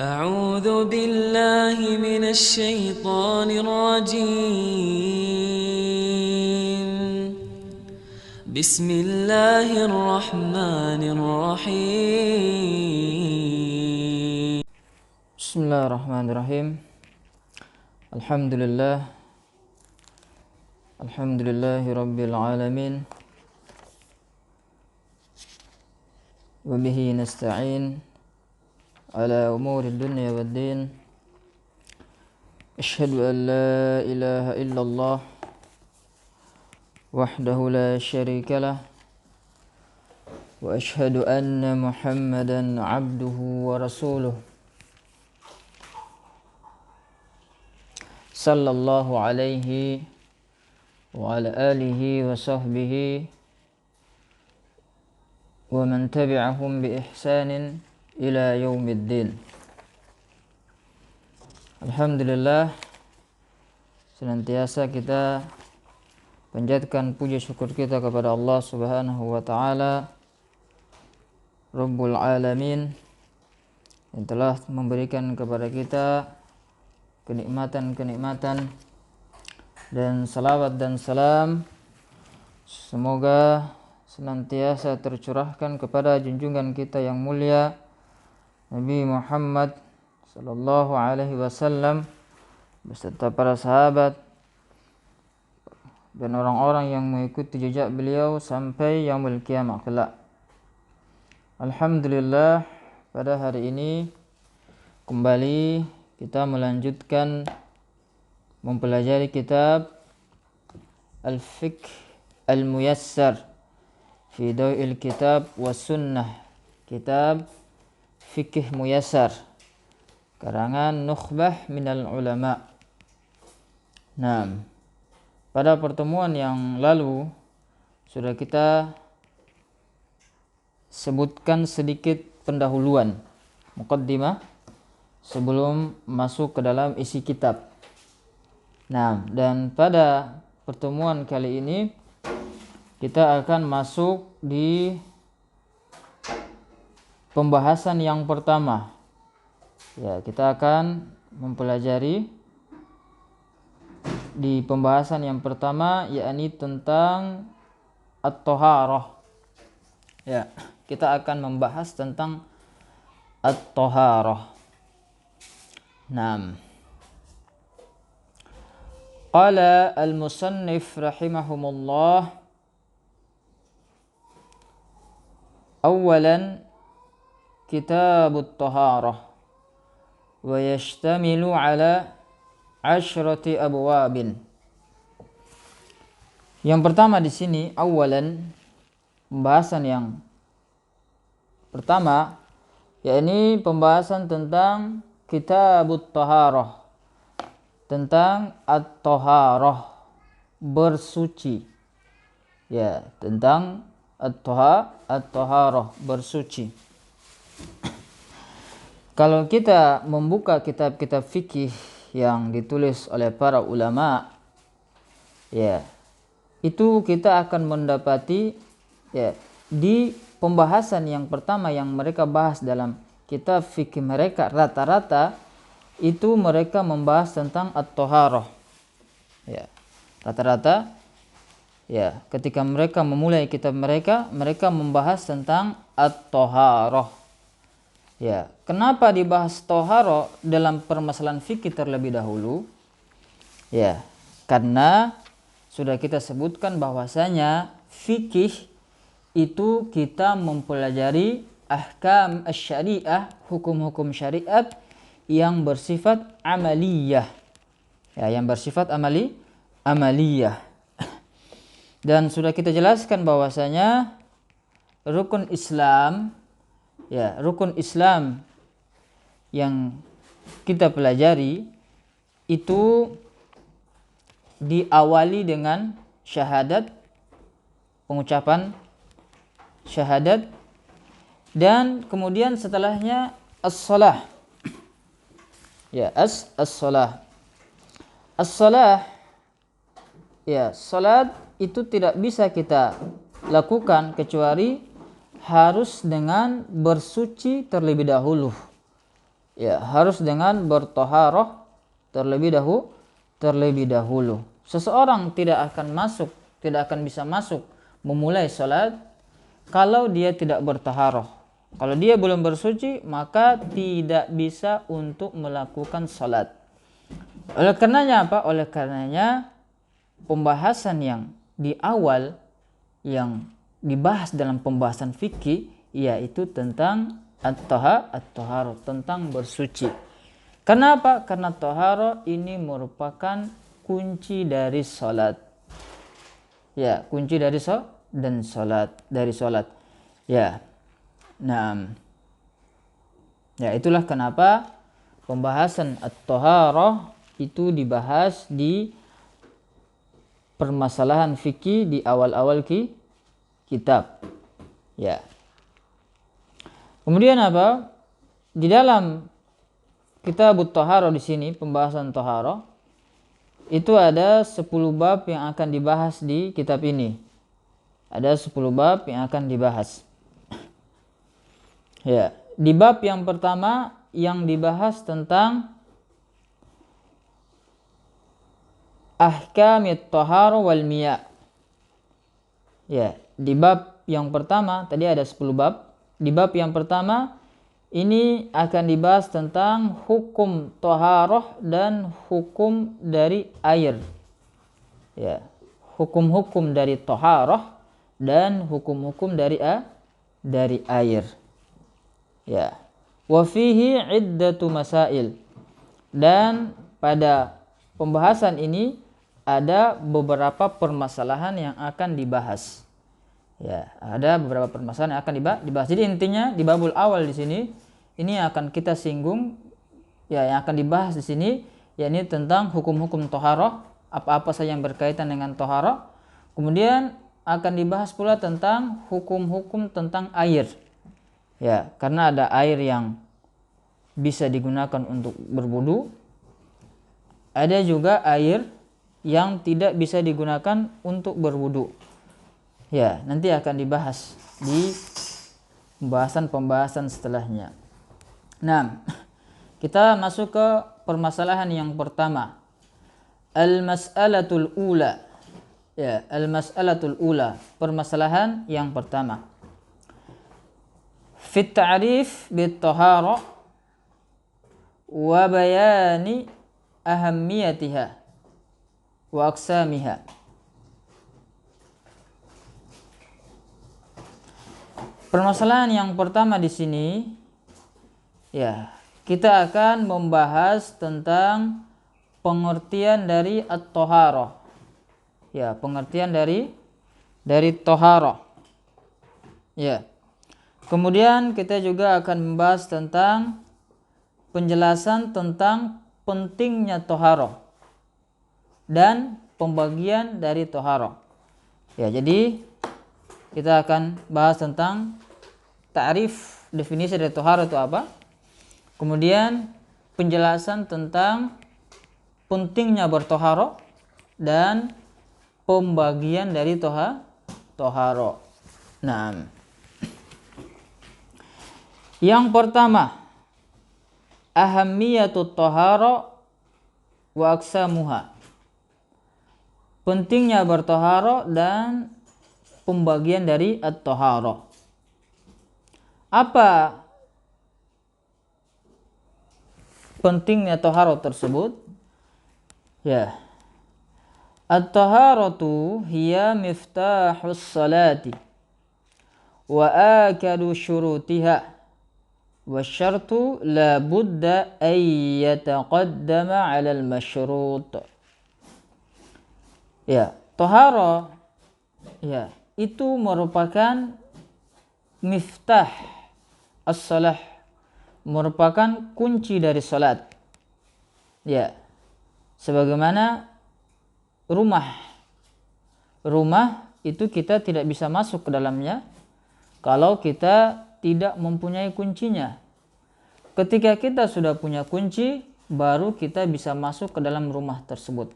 أعوذ بالله من الشيطان الرجيم. بسم الله الرحمن الرحيم. Bismillahirrahmanirrahim. Alhamdulillah. Alhamdulillahi rabbil alamin. Wa bihi nasta'in ala umuri dunya waddin. Ashhadu an la ilaha illallah wahdahu la syarika lah. Wa ashhadu anna Muhammadan abduhu wa rasuluh. Sallallahu alaihi wa ala alihi wa sahbihi wa man tabi'ahum bi ihsanin ila yaumiddin. Alhamdulillah, senantiasa kita panjatkan puji syukur kita kepada Allah Subhanahu wa taala, Rabbul Alamin, yang telah memberikan kepada kita kenikmatan-kenikmatan, dan salawat dan salam semoga senantiasa tercurahkan kepada junjungan kita yang mulia Nabi Muhammad sallallahu alaihi wasallam beserta para sahabat dan orang-orang yang mengikuti jejak beliau sampai yaumul qiyamah kelak. Alhamdulillah, pada hari ini kembali kita melanjutkan mempelajari kitab Al-Fiqh Al-Muyassar fi Daw'il Kitab was Sunnah, kitab Fikih Muyassar karangan Nukhbah minal Ulama. Nah, pada pertemuan yang lalu sudah kita sebutkan sedikit pendahuluan, muqaddimah, sebelum masuk ke dalam isi kitab. Nah, dan pada pertemuan kali ini kita akan masuk di pembahasan yang pertama. Ya, kita akan mempelajari di pembahasan yang pertama, yakni tentang at-thaharah. Ya, kita akan membahas tentang at-thaharah. Naam. Qala al-musannif rahimahumullah, awalan kitabut taharah wa yashtamilu ala 10 abwabin. Yang pertama di sini, awalan, pembahasan yang pertama, yakni pembahasan tentang kitabut taharah, tentang at-taharah, bersuci. Ya, tentang at-taharah, bersuci. Kalau kita membuka kitab-kitab fikih yang ditulis oleh para ulama, ya, itu kita akan mendapati, ya, di pembahasan yang pertama yang mereka bahas dalam kitab fikih mereka, rata-rata itu mereka membahas tentang at-taharah. Ya, rata-rata, ya, ketika mereka memulai kitab mereka, mereka membahas tentang at-taharah. Ya, kenapa dibahas taharah dalam permasalahan fikih terlebih dahulu? Ya, karena sudah kita sebutkan bahwasanya fikih itu kita mempelajari ahkam asy-syariah, hukum-hukum syariat yang bersifat amaliyah. Ya, yang bersifat amaliyah. Dan sudah kita jelaskan bahwasanya rukun Islam, ya, rukun Islam yang kita pelajari itu diawali dengan syahadat, pengucapan syahadat, dan kemudian setelahnya as-salah. Ya, as-salah. As-salah, ya, salat itu tidak bisa kita lakukan kecuali harus dengan bersuci terlebih dahulu. Ya, harus dengan bertaharah terlebih dahulu. Seseorang tidak akan bisa masuk memulai salat kalau dia tidak bertaharah. Kalau dia belum bersuci, maka tidak bisa untuk melakukan salat. Oleh karenanya apa? Oleh karenanya pembahasan yang di awal yang dibahas dalam pembahasan fikih yaitu tentang at-taharah, tentang bersuci. Kenapa? Karena taharah ini merupakan kunci dari salat. Ya, kunci dari salat. Ya. Nah, ya itulah kenapa pembahasan at-taharah itu dibahas di permasalahan fikih di awal-awal kitab. Ya. Kemudian apa? Di dalam kitab at-taharah di sini pembahasan taharah itu ada 10 bab yang akan dibahas di kitab ini. Ada 10 bab yang akan dibahas. Ya, di bab yang pertama yang dibahas tentang ahkamit taharah wal miyah. Ya, di bab yang pertama tadi ada 10 bab. Di bab yang pertama ini akan dibahas tentang hukum taharah dan hukum dari air. Ya, hukum-hukum dari taharah dan hukum-hukum dari air. Ya. Wa fihi iddatu masail. Dan pada pembahasan ini ada beberapa permasalahan yang akan dibahas. Ya, ada beberapa permasalahan yang akan dibahas. Jadi intinya di babul awal di sini ini akan kita singgung ya yang akan dibahas di sini yakni tentang hukum-hukum taharah, apa-apa saja yang berkaitan dengan taharah. Kemudian akan dibahas pula tentang hukum-hukum tentang air. Ya, karena ada air yang bisa digunakan untuk berwudu. Ada juga air yang tidak bisa digunakan untuk berwudu. Ya, nanti akan dibahas di pembahasan setelahnya. Nah, kita masuk ke permasalahan yang pertama. Al-mas'alatul ula. Ya, al-mas'alatul ula, permasalahan yang pertama. Fit ta'rif bit taharah wa bayani ahammiyatiha wa aqsamiha. Permasalahan yang pertama di sini ya, kita akan membahas tentang pengertian dari at-taharah. Ya, pengertian dari taharah. Ya. Kemudian kita juga akan membahas tentang penjelasan tentang pentingnya taharah dan pembagian dari taharah. Ya, jadi kita akan bahas tentang ta'rif, definisi dari taharah itu apa. Kemudian penjelasan tentang pentingnya bertaharah dan pembagian dari taharah. Nah, yang pertama, ahammiyatut taharah wa aqsamuha. Pentingnya bertaharah dan pembagian dari at-taharah. Apa pentingnya taharah tersebut? Ya. At-taharatu hiya miftahus salati wa akadu syurutiha wa syartu la budda an yataqaddama 'ala al-masyrut. Ya, taharah ya itu merupakan miftah as-salah, merupakan kunci dari salat. Ya, sebagaimana rumah itu kita tidak bisa masuk ke dalamnya kalau kita tidak mempunyai kuncinya. Ketika kita sudah punya kunci, baru kita bisa masuk ke dalam rumah tersebut.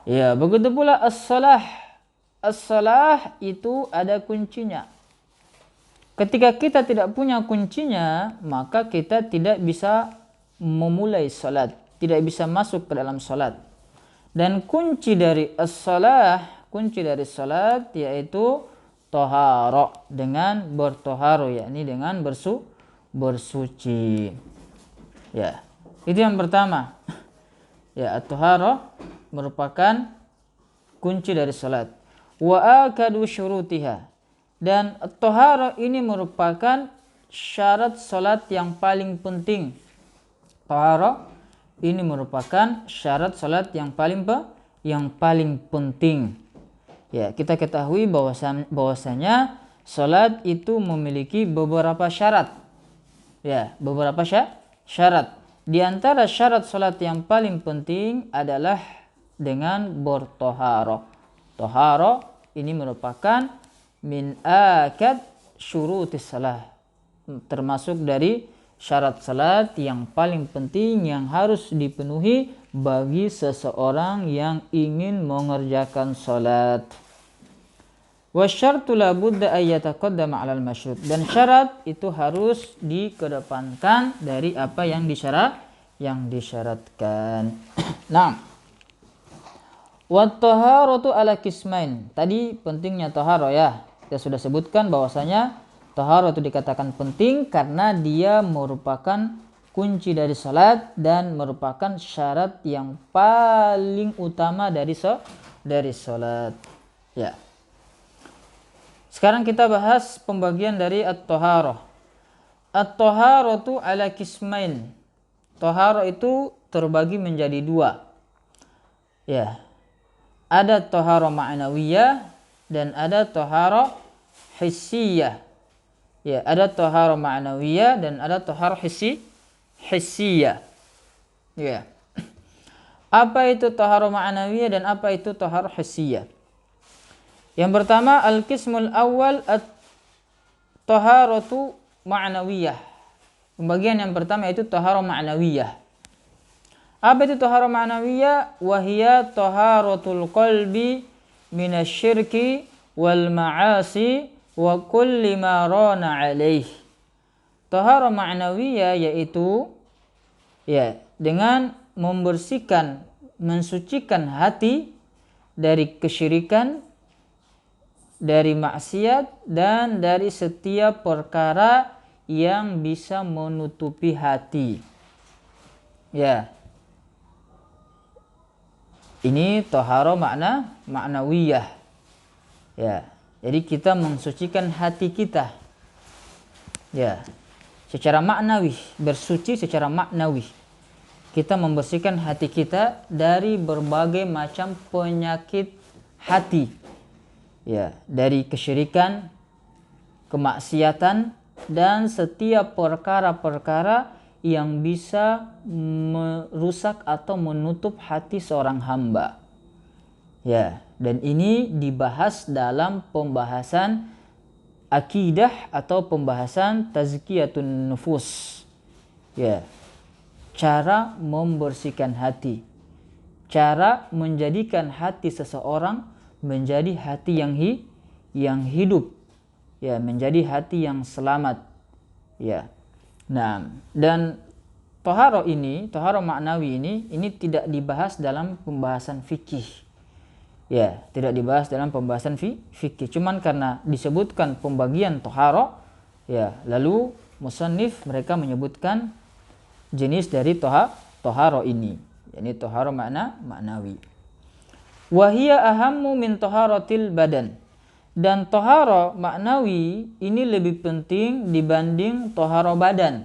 Ya, begitu pula as-salah. As-salah itu ada kuncinya. Ketika kita tidak punya kuncinya, maka kita tidak bisa memulai salat, tidak bisa masuk ke dalam salat. Dan kunci dari as-salah, kunci dari salat yaitu toharo, dengan bertoharo, yakni dengan bersuci. Ya, itu yang pertama. Ya, at-toharo merupakan kunci dari salat. Wa akadu syurutiha, dan at-toharo ini merupakan syarat salat yang paling penting. Toharo ini merupakan syarat salat yang paling penting. Ya, kita ketahui bahwasanya salat itu memiliki beberapa syarat. Ya, beberapa syarat. Di antara syarat salat yang paling penting adalah dengan bertoharo. Toharo ini merupakan min akad syurutis salah, termasuk dari syarat salat yang paling penting yang harus dipenuhi bagi seseorang yang ingin mengerjakan salat. Wasyartu la budda ay yataqaddama 'alal masyrut, dan syarat itu harus dikedepankan dari apa yang disyaratkan. Nah, wat taharatu ala qismain. Tadi pentingnya taharo ya. Kita sudah sebutkan bahwasanya taharo itu dikatakan penting karena dia merupakan kunci dari salat dan merupakan syarat yang paling utama dari salat. Ya. Sekarang kita bahas pembagian dari at-taharah. At-taharatu ala qismain. Taharah itu terbagi menjadi dua. Ya. Ada taharah ma'nawiyah dan ada taharah hissiyah. Ya, ada taharah ma'nawiyah dan ada taharah hissiyah. Ya. Apa itu taharah ma'nawiyah dan apa itu taharah hissiyah? Yang pertama, al-qismul awal at-taharatu ma'nawiyah. Pembagian yang pertama itu taharah ma'nawiyah. Apa itu taharah ma'nawiyah? Wahia taharatul qalbi minasyirki wal ma'asi wa kulli ma rana alaih. Taharah ma'nawiyah yaitu ya, dengan membersihkan, mensucikan hati dari kesyirikan, dari maksiat, dan dari setiap perkara yang bisa menutupi hati. Ya. Ini taharah ma'nawiyah. Ya. Jadi kita mensucikan hati kita. Ya. Secara maknawi, bersuci secara maknawi. Kita membersihkan hati kita dari berbagai macam penyakit hati. Ya, dari kesyirikan, kemaksiatan, dan setiap perkara-perkara yang bisa merusak atau menutup hati seorang hamba. Ya, dan ini dibahas dalam pembahasan akidah atau pembahasan tazkiyatun nufus. Ya, cara membersihkan hati, cara menjadikan hati seseorang menjadi hati yang hidup, ya, menjadi hati yang selamat, ya. Nah, dan taharah ma'nawi ini tidak dibahas dalam pembahasan fikih, ya, tidak dibahas dalam pembahasan fikih. Cuman karena disebutkan pembagian taharah, ya, lalu musannif mereka menyebutkan jenis dari taharah ini, yakni taharah ma'nawi. Wahia ahammu min taharatil badan, dan taharah ma'nawi ini lebih penting dibanding taharah badan.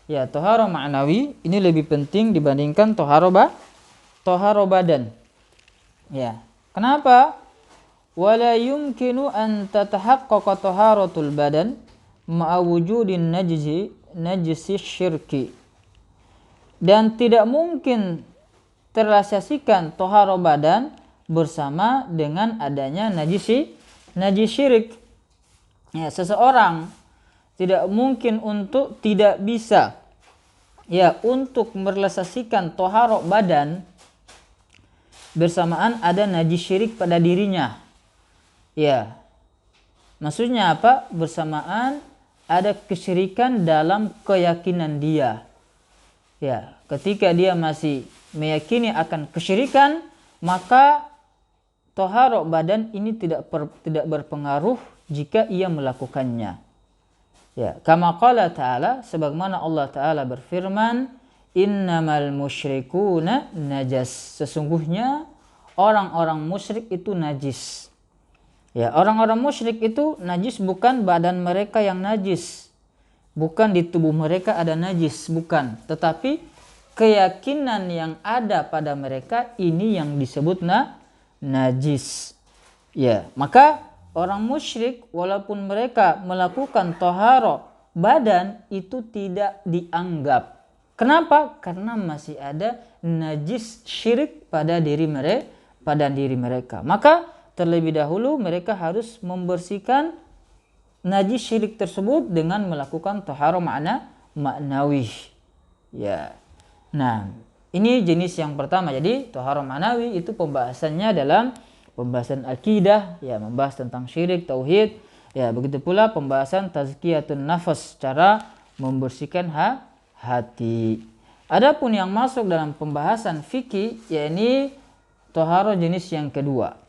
Ya, taharah ma'nawi ini lebih penting dibandingkan taharah badan. Ya, kenapa? Wala yumkinu an tatahaqqaqa taharatul badan ma'a wujudin najisi syirki, dan tidak mungkin terrealisasikan taharah badan bersama dengan adanya najis syirik. Ya, seseorang tidak mungkin tidak bisa ya untuk merealisasikan taharah badan bersamaan ada najis syirik pada dirinya. Ya. Maksudnya apa? Bersamaan ada kesyirikan dalam keyakinan dia. Ya, ketika dia masih meyakini akan kesyirikan, maka taharah badan ini tidak berpengaruh jika ia melakukannya. Ya, kama qala ta'ala, sebagaimana Allah Ta'ala berfirman, innamal musyrikuna najas. Sesungguhnya orang-orang musyrik itu najis. Ya, orang-orang musyrik itu najis bukan badan mereka yang najis. Bukan di tubuh mereka ada najis, bukan. Tetapi keyakinan yang ada pada mereka ini yang disebut najis. Ya, maka orang musyrik walaupun mereka melakukan taharah badan itu tidak dianggap. Kenapa? Karena masih ada najis syirik pada diri mereka. Maka terlebih dahulu mereka harus membersihkan najis syirik tersebut dengan melakukan taharah ma'nawi. Ya. Nah, ini jenis yang pertama. Jadi taharah ma'nawi itu pembahasannya dalam pembahasan akidah, ya, membahas tentang syirik, tauhid, ya, begitu pula pembahasan tazkiyatun nafas, cara membersihkan hati. Adapun yang masuk dalam pembahasan fikih, yakni taharah jenis yang kedua.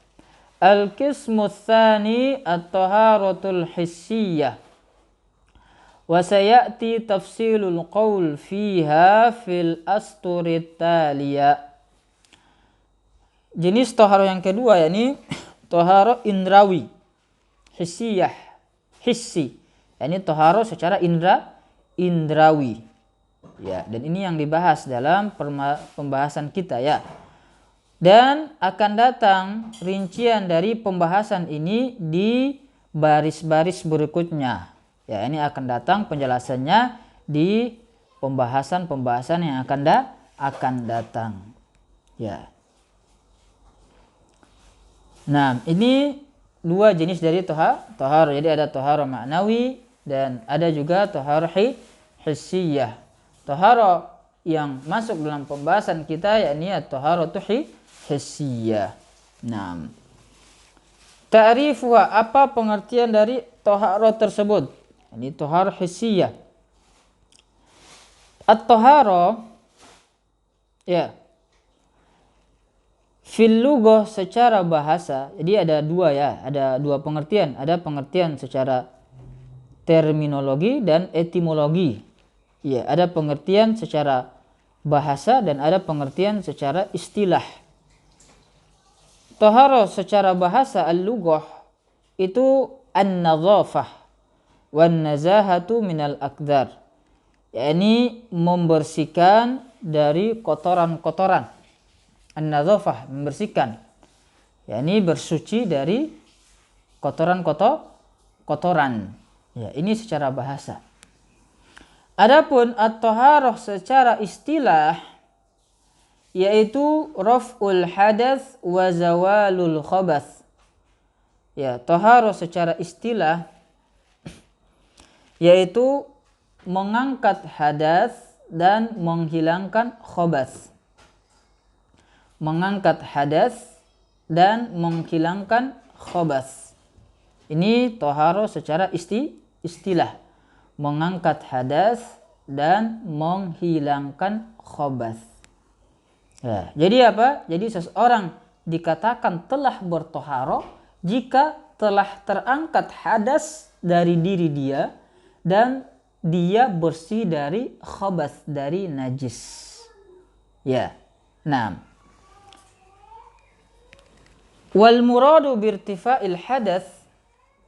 Al-qismu tsani at-taharatul hissiyah. Wa sayati tafsilul qaul fiha fil asturit taliyah. Jenis taharah yang kedua yakni taharah indrawi, hissiyah, hissi. Yakni taharah secara indrawi. Ya, dan ini yang dibahas dalam pembahasan kita, ya. Dan akan datang rincian dari pembahasan ini di baris-baris berikutnya. Ya, ini akan datang penjelasannya di pembahasan yang akan datang. Ya. Nah, ini dua jenis dari taharah. Jadi ada taharah ma'nawi dan ada juga taharah hissiyah. Taharah yang masuk dalam pembahasan kita yakni at-taharatu hissiyah. Nah, ta'rifuha, apa pengertian dari taharah tersebut? Ini taharah hissiyah. At-taharah, ya, fil lughah secara bahasa. Jadi ada dua pengertian. Ada pengertian secara terminologi dan etimologi. Ya, ada pengertian secara bahasa dan ada pengertian secara istilah. Taharah secara bahasa al-lughah itu an-nadhafah wan nazahatu minal akdar. yakni membersihkan dari kotoran-kotoran. An-nadzafah, membersihkan, yakni bersuci dari kotoran. Ya, ini secara bahasa. Adapun at-taharah secara istilah yaitu raf'ul hadath wa zawalul khabath. Ya, taharah secara istilah yaitu mengangkat hadas dan menghilangkan khabath. Mengangkat hadas dan menghilangkan khabath. Ini taharah secara istilah. Mengangkat hadas dan menghilangkan khabath. Ya, jadi apa? Jadi seseorang dikatakan telah bertaharah jika telah terangkat hadas dari diri dia dan dia bersih dari khabath, dari najis. Ya. Nah. Wal muradu birtifa'il hadath.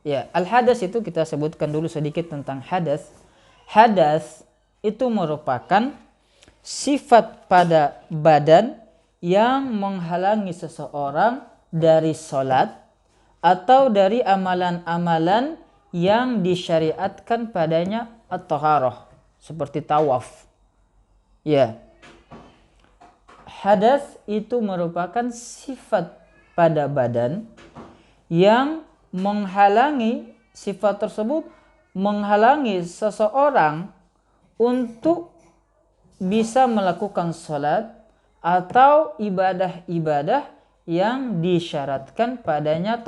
Ya, al hadas itu kita sebutkan dulu sedikit tentang hadas. Hadas itu merupakan sifat pada badan yang menghalangi seseorang dari sholat atau dari amalan-amalan yang disyariatkan padanya at-taharah, seperti tawaf. Ya. Hadas itu merupakan sifat pada badan yang menghalangi, sifat tersebut menghalangi seseorang untuk bisa melakukan sholat atau ibadah-ibadah yang disyaratkan padanya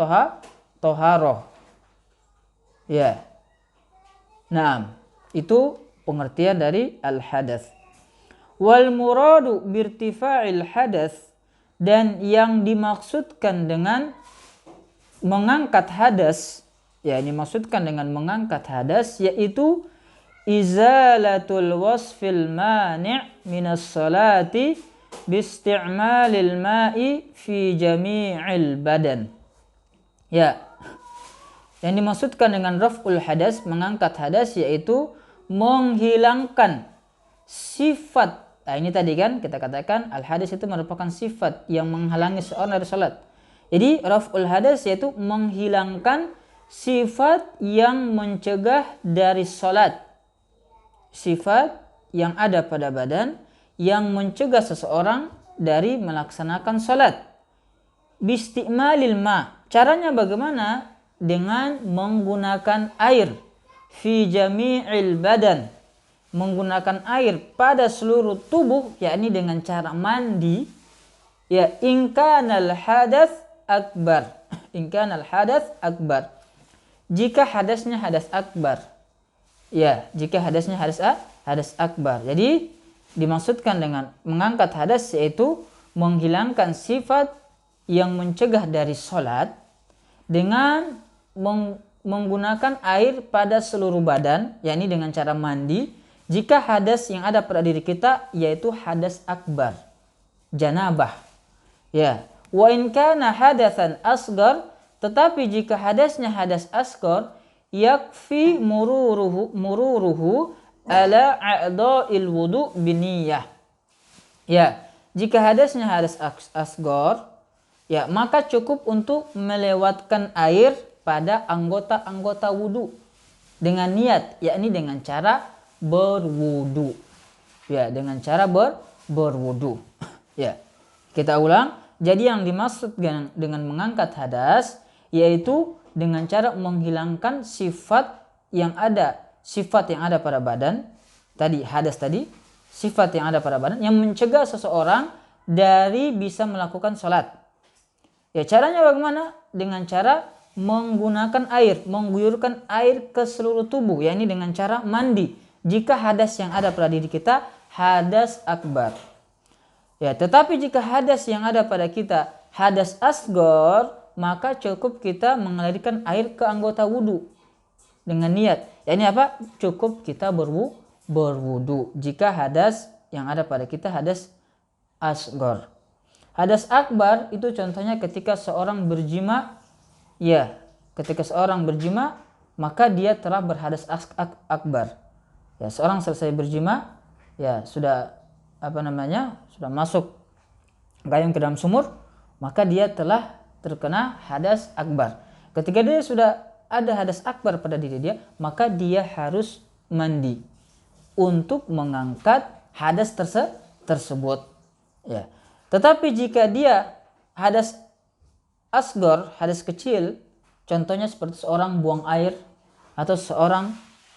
taharah. Ya. Naam, itu pengertian dari al-hadath. Wal muradu birtifa'il hadath, dan yang dimaksudkan dengan mengangkat hadas, ya ini maksudkan dengan mengangkat hadas yaitu izalatul wasfil mani' minas salati bisti'malil ma'i fi jami'il badan. Ya, yang dimaksudkan dengan raf'ul hadas, mengangkat hadas, yaitu menghilangkan sifat. Nah, ini tadi kan kita katakan al hadas itu merupakan sifat yang menghalangi seorang dari salat. Jadi raf'ul hadas yaitu menghilangkan sifat yang mencegah dari salat. Sifat yang ada pada badan yang mencegah seseorang dari melaksanakan salat. Bisti'malil ma. Caranya bagaimana? Dengan menggunakan air fi jami'il badan, menggunakan air pada seluruh tubuh, yakni dengan cara mandi. Ya, in kanal hadath akbar, in kanal hadath akbar, jika hadasnya hadas akbar. Ya, jika hadasnya hadas akbar. Jadi dimaksudkan dengan mengangkat hadas yaitu menghilangkan sifat yang mencegah dari salat dengan menggunakan air pada seluruh badan, yakni dengan cara mandi, jika hadas yang ada pada diri kita yaitu hadas akbar, janabah. Ya, wa in kana hadatsan asghar, tetapi jika hadasnya hadas asghar, yakfi mururuhu ala a'dha'il wudu biniyah. Ya, jika hadasnya hadas asghar, ya maka cukup untuk melewatkan air pada anggota-anggota wudu dengan niat, yakni dengan cara berwudu. Ya, dengan cara berwudu. Ya. Kita ulang. Jadi yang dimaksud dengan mengangkat hadas yaitu dengan cara menghilangkan sifat yang ada pada badan. Tadi hadas tadi, sifat yang ada pada badan yang mencegah seseorang dari bisa melakukan salat. Ya, caranya bagaimana? Dengan cara menggunakan air, mengguyurkan air ke seluruh tubuh, yakni dengan cara mandi. Jika hadas yang ada pada diri kita hadas akbar. Ya, tetapi jika hadas yang ada pada kita hadas asghar, maka cukup kita mengalirkan air ke anggota wudu dengan niat. Yakni apa? Cukup kita berwudu jika hadas yang ada pada kita hadas asghar. Hadas akbar itu contohnya ketika seorang berjima. Ya, ketika seorang berjima maka dia telah berhadas akbar. Ya, seorang selesai berjima, ya sudah sudah masuk gayung ke dalam sumur, maka dia telah terkena hadas akbar. Ketika dia sudah ada hadas akbar pada diri dia, maka dia harus mandi untuk mengangkat hadas tersebut. Ya. Tetapi jika dia hadas asghar, hadas kecil, contohnya seperti seorang buang air atau seorang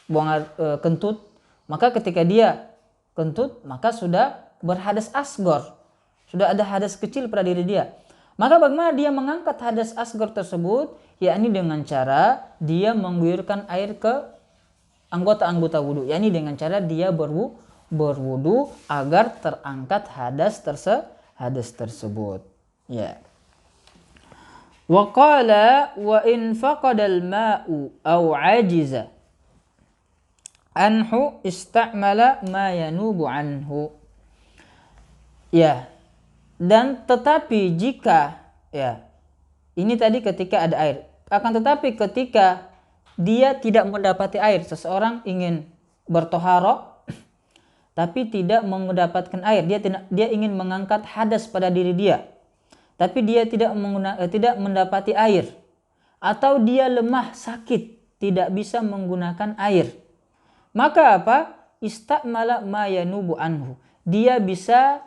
buang air kentut, maka ketika dia kentut maka sudah berhadas asghar, sudah ada hadas kecil pada diri dia. Maka bagaimana dia mengangkat hadas asghar tersebut? Yakni dengan cara dia mengguyurkan air ke anggota-anggota wudu, yakni dengan cara dia berwudu agar terangkat hadas tersebut. Ya. Wa qala wa in faqadal ma'u aw ajiza anhu istamala ma yanubu anhu. Ya. Dan tetapi jika, ya, ini tadi ketika ada air. Akan tetapi ketika dia tidak mendapati air, seseorang ingin bertoharo tapi tidak mendapatkan air, dia ingin mengangkat hadas pada diri dia, tapi dia tidak mendapati air, atau dia lemah sakit tidak bisa menggunakan air, maka apa? Istamala ma yanubu anhu, dia bisa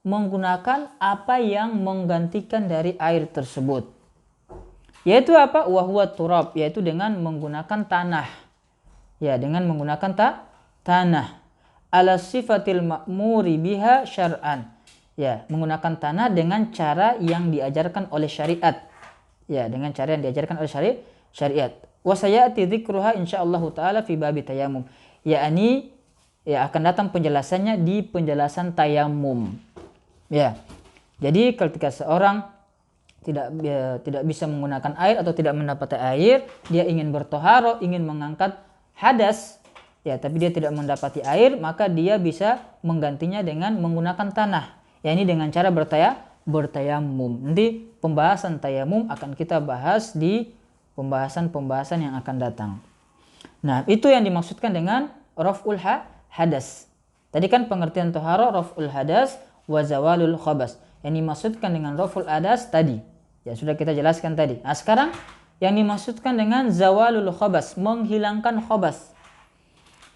menggunakan apa yang menggantikan dari air tersebut, yaitu apa? Wahwa turab, yaitu dengan menggunakan tanah. Ya, dengan menggunakan tanah. Ala sifatil ma'muri biha syar'an. Ya, menggunakan tanah dengan cara yang diajarkan oleh syariat. Ya, dengan cara yang diajarkan oleh syariat. Wa sayati dzikruha insyaallah taala fi babi tayammum. Yakni ya akan datang penjelasannya di penjelasan tayamum. Ya. Jadi ketika seorang tidak bisa menggunakan air atau tidak mendapati air, dia ingin bertoharo, ingin mengangkat hadas, ya, tapi dia tidak mendapati air, maka dia bisa menggantinya dengan menggunakan tanah, yakni dengan cara bertayamum. Nanti pembahasan tayamum akan kita bahas di pembahasan yang akan datang. Nah, itu yang dimaksudkan dengan raf'ul hadas. Tadi kan pengertian toharo raf'ul hadas wa zawalul khabas. Yang dimaksudkan dengan raf'ul hadas tadi, ya sudah kita jelaskan tadi. Nah, sekarang yang dimaksudkan dengan zawalul khabas, menghilangkan khabas.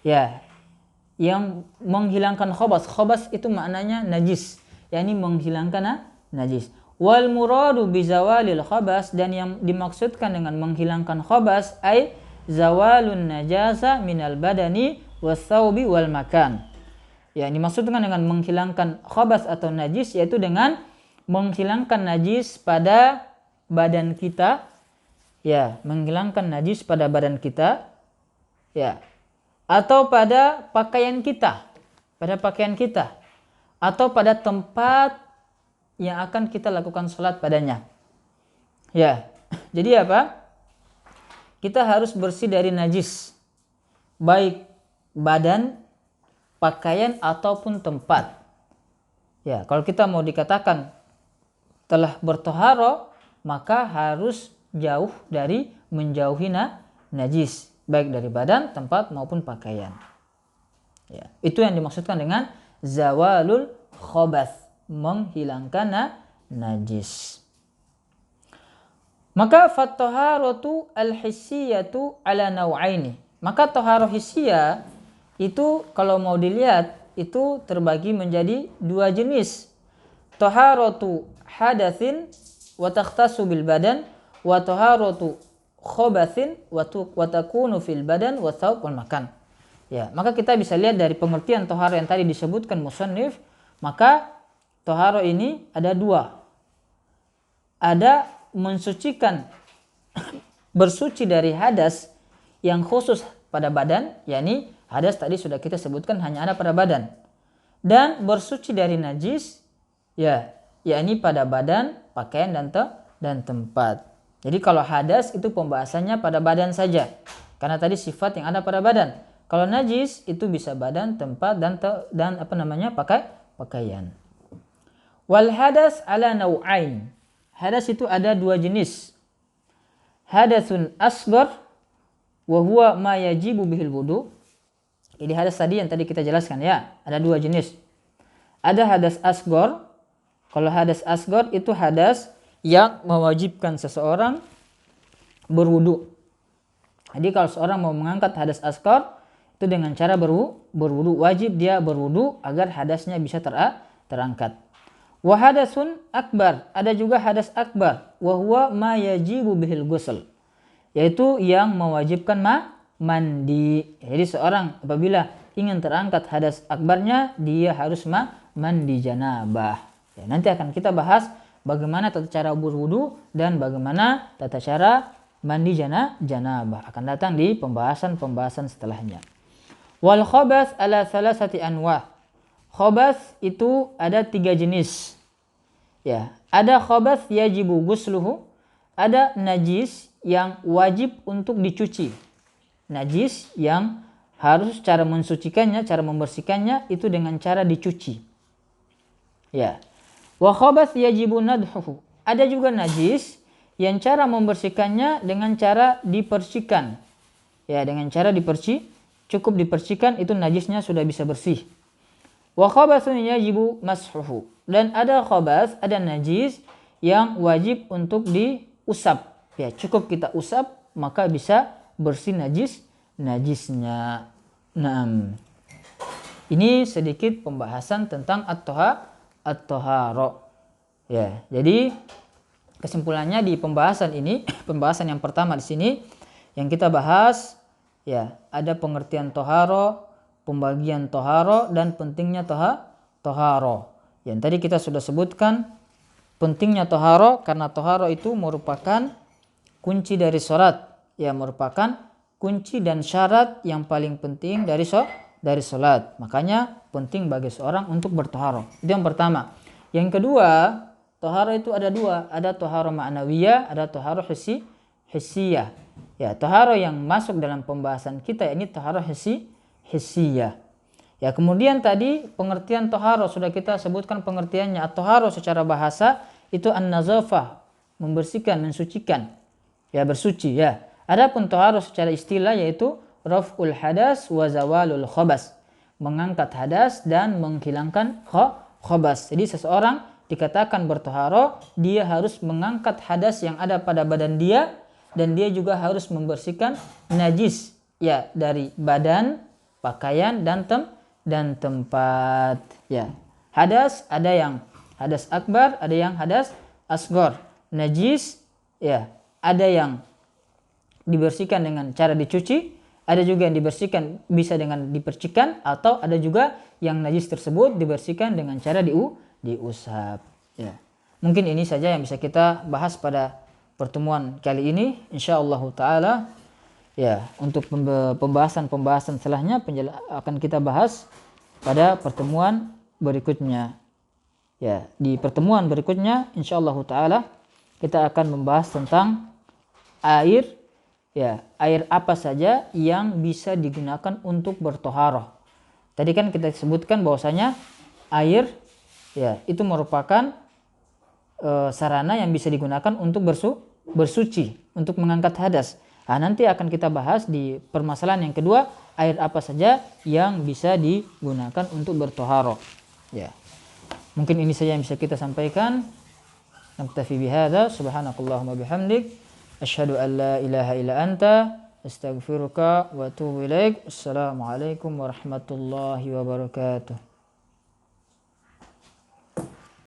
Ya, yang menghilangkan khabas. Khabas itu maknanya najis, yakni menghilangkan najis. Wal muradu bi zawalil khabas, dan yang dimaksudkan dengan menghilangkan khabas ay zawalun najasa minal badani was thawbi wal makan. Ya, dimaksudkan dengan menghilangkan khabas atau najis yaitu dengan menghilangkan najis pada badan kita. Ya, menghilangkan najis pada badan kita. Ya. Atau pada pakaian kita. Pada pakaian kita. Atau pada tempat yang akan kita lakukan salat padanya. Ya. Jadi apa? Kita harus bersih dari najis. Baik badan, pakaian ataupun tempat. Ya, kalau kita mau dikatakan telah bertoharo, maka harus jauh dari menjauhi najis, baik dari badan, tempat maupun pakaian. Ya, itu yang dimaksudkan dengan zawalul khabas, menghilangkan najis. Maka fattoharatu al-hissiyatu ala naw'aini. Maka toharo hissiyah itu kalau mau dilihat itu terbagi menjadi dua jenis. Toharatu hadatsin wa takhtassu bil badan, wa toharatu khobatsin wa takunu fil badan wa thawb wal makan. Ya, maka kita bisa lihat dari pengertian toharo yang tadi disebutkan musannif, maka toharo ini ada dua. Ada mensucikan bersuci dari hadas yang khusus pada badan, yakni hadas tadi sudah kita sebutkan hanya ada pada badan. Dan bersuci dari najis, ya, yakni pada badan, pakaian dan tempat. Jadi kalau hadas itu pembahasannya pada badan saja, karena tadi sifat yang ada pada badan. Kalau najis itu bisa badan, tempat dan pakaian. Wal hadas ala nau'ain. Hadas itu ada dua jenis. Hadatsun asghar wa huwa ma yajibu bihil wudu. Ini hadas tadi yang tadi kita jelaskan, ya, ada dua jenis. Ada hadas asghar. Kalau hadas asghar itu hadas yang mewajibkan seseorang berwudu. Jadi kalau seorang mau mengangkat hadas asghar itu dengan cara berwudu, wajib dia berwudu agar hadasnya bisa terangkat. Wa hadasun akbar, ada juga hadas akbar, wa huwa ma yajibu bihil ghusl, yaitu yang mewajibkan mandi. Jadi seorang apabila ingin terangkat hadas akbarnya, dia harus mandi janabah. Ya, nanti akan kita bahas bagaimana tata cara berwudu dan bagaimana tata cara mandi janabah. Akan datang di pembahasan setelahnya. Wal khabas ala salasati anwa. Khabas itu ada tiga jenis. Ya, ada khabas yajibu ghusluhu, ada najis yang wajib untuk dicuci. Najis yang harus cara mensucikannya, cara membersihkannya itu dengan cara dicuci. Ya. Wa khabas yajibu nadhuhu. Ada juga najis yang cara membersihkannya dengan cara dipersihkan. Ya, dengan cara cukup dipersihkan itu najisnya sudah bisa bersih. Wa khabasun yajibu mashuhu. Dan ada khabas, ada najis yang wajib untuk diusap. Ya, cukup kita usap maka bisa bersih najisnya. Nah, ini sedikit pembahasan tentang at-toharo. Ya, jadi kesimpulannya di pembahasan ini, pembahasan yang pertama di sini yang kita bahas, ya, ada pengertian toharo, pembagian toharo dan pentingnya toharo. Yang tadi kita sudah sebutkan pentingnya toharo karena toharo itu merupakan kunci dari sholat. ya merupakan kunci dan syarat yang paling penting dari salat. Makanya penting bagi seorang untuk bertaharah. Itu yang pertama. Yang kedua, taharah itu ada dua, ada taharah ma'nawiyah, ada taharah hissiyah. Ya, taharah yang masuk dalam pembahasan kita ini taharah hissiyah. Ya, kemudian tadi pengertian taharah sudah kita sebutkan pengertiannya. At-taharah secara bahasa itu an-nazafah, membersihkan, mensucikan. Ya, bersuci ya. Adapun taharah secara istilah yaitu raf'ul hadas wa zawalul khabas, mengangkat hadas dan menghilangkan khabas. Jadi seseorang dikatakan bertaharah, dia harus mengangkat hadas yang ada pada badan dia, dan dia juga harus membersihkan najis ya dari badan, pakaian dan tempat. Ya. Hadas ada yang hadas akbar, ada yang hadas asghar. Najis ya, ada yang dibersihkan dengan cara dicuci, ada juga yang dibersihkan bisa dengan dipercikan, atau ada juga yang najis tersebut dibersihkan dengan cara diusap. Ya. Mungkin ini saja yang bisa kita bahas pada pertemuan kali ini. Insyaallah taala ya, untuk pembahasan setelahnya akan kita bahas pada pertemuan berikutnya. Ya, di pertemuan berikutnya insyaallah taala kita akan membahas tentang air. Ya, air apa saja yang bisa digunakan untuk bertaharah. Tadi kan kita sebutkan bahwasanya air ya itu merupakan sarana yang bisa digunakan untuk bersuci, untuk mengangkat hadas. Nah, nanti akan kita bahas di permasalahan yang kedua, air apa saja yang bisa digunakan untuk bertaharah. Ya. Mungkin ini saja yang bisa kita sampaikan. Naktafi bihadza, subhanakallahumma bihamdik, asyhadu an la ilaha illa anta, astaghfiruka wa atubu ilaik. Assalamualaikum warahmatullahi wabarakatuh.